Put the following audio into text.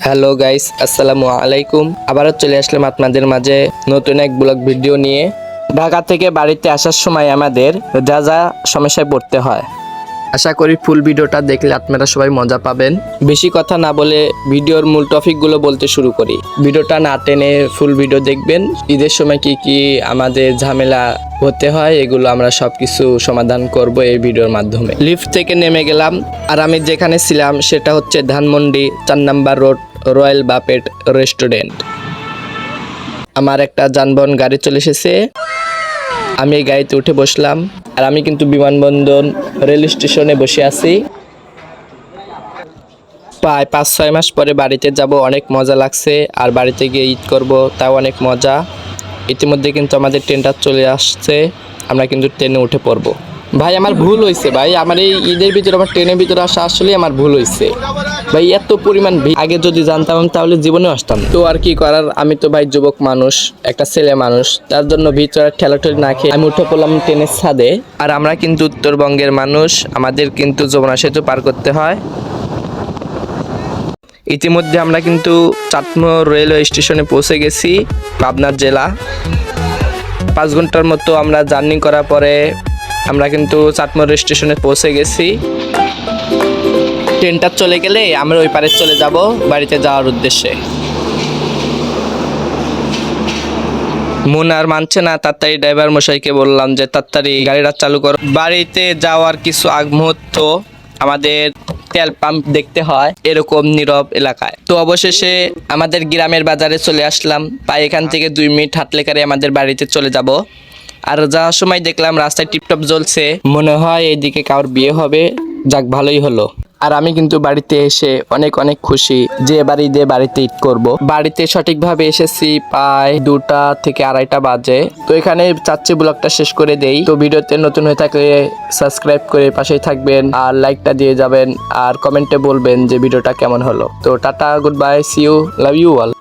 Hello guys, আসসালামু আলাইকুম। আবারও চলে আসলাম আপনাদের মাঝে নতুন এক ব্লগ ভিডিও নিয়ে। ঢাকা থেকে বাড়িতে আসার সময় আমাদের যা যা সমস্যায় পড়তে হয়, আশা করি ফুল ভিডিওটা দেখলে আপনারা সবাই মজা পাবেন। বেশি কথা না বলে ভিডিওর মূল টপিকগুলো বলতে শুরু করি। ভিডিওটা না টেনে ফুল ভিডিও দেখবেন। ঈদের সময় কি কি আমাদের ঝামেলা হতে হয় এগুলো আমরা সবকিছু সমাধান করব এই ভিডিওর মাধ্যমে। লিফট থেকে নেমে গেলাম, আর আমি যেখানে ছিলাম সেটা হচ্ছে Dhanmondi 4 number road, royal buffet restaurant. আমার একটা যানবাহন গাড়ি চলে এসেছে, আমি এই গাড়িতে উঠে বসলাম। আর আমি কিন্তু বিমানবন্দর রেল স্টেশনে বসে আছি। প্রায় 5-6 মাস পরে বাড়িতে যাব, অনেক মজা লাগছে। আর বাড়িতে গিয়ে ঈদ করব, তাও অনেক মজা। ইতিমধ্যে কিন্তু আমাদের ট্রেনটা চলে আসছে, আমরা কিন্তু ট্রেনে উঠে পড়ব। ভাই আমার ভুল হয়েছে ভাই, আমার এই ঈদের ভিতরে আমার ট্রেনের ভিতরে আসা আসলেই আমার ভুল হয়েছে ভাই। এত পরিমাণ ভিড়, আগে যদি জানতাম তাহলে জীবনে আসতাম না। তো আর কি করার, আমি তো ভাই যুবক মানুষ, একটা ছেলে মানুষ, তার জন্য ভিতরে ঠেলাঠেলি না খেয়ে আমি উঠে পড়লাম ট্রেনের ছাদে। আর আমরা কিন্তু উত্তরবঙ্গের মানুষ, আমাদের কিন্তু যমুনা সেতু পার করতে হয়। ইতিমধ্যে আমরা কিন্তু চাটমোহর রেলওয়ে স্টেশনে পৌঁছে গেছি, পাবনা জেলা। 5 ঘন্টার মতো আমরা জার্নি করার পরে আমরা কিন্তু চাটমোহর স্টেশনে পৌঁছে গেছি। ট্রেনটা চলে গেলে আমরা ওই পারে চলে যাব বাড়িতে যাওয়ার উদ্দেশ্যে। মন আর মানছে না, তাড়াতাড়ি ড্রাইভার মশাইকে বললাম যে তাড়াতাড়ি গাড়িটা চালু করো। বাড়িতে যাওয়ার কিছু আগ মুহূর্ত আমাদের তেল পাম্প দেখতে হয় এরকম নীরব এলাকায়। তো অবশেষে আমাদের গ্রামের বাজারে চলে আসলাম। প্রায় এখান থেকে 2 মিনিট হাঁটলে কারে আমাদের বাড়িতে চলে যাব। আর যাওয়ার সময় দেখলাম রাস্তায় টিপটপ জ্বলছে, মনে হয় এইদিকে কারোর বিয়ে হবে। যাক, ভালোই হলো। আর আমি কিন্তু বাড়িতে এসে অনেক অনেক খুশি যে এবার ঈদে বাড়িতে ঈদ করব। বাড়িতে সঠিকভাবে এসেছি প্রায় 2টা থেকে 2:30 বাজে। তো এখানে চাচ্ছি ব্লগটা শেষ করে দেই। তো ভিডিওতে নতুন হয়ে থাকলে সাবস্ক্রাইব করে পাশেই থাকবেন, আর লাইকটা দিয়ে যাবেন, আর কমেন্টে বলবেন যে ভিডিওটা কেমন হলো। তো tata, good bye, see you, love you all.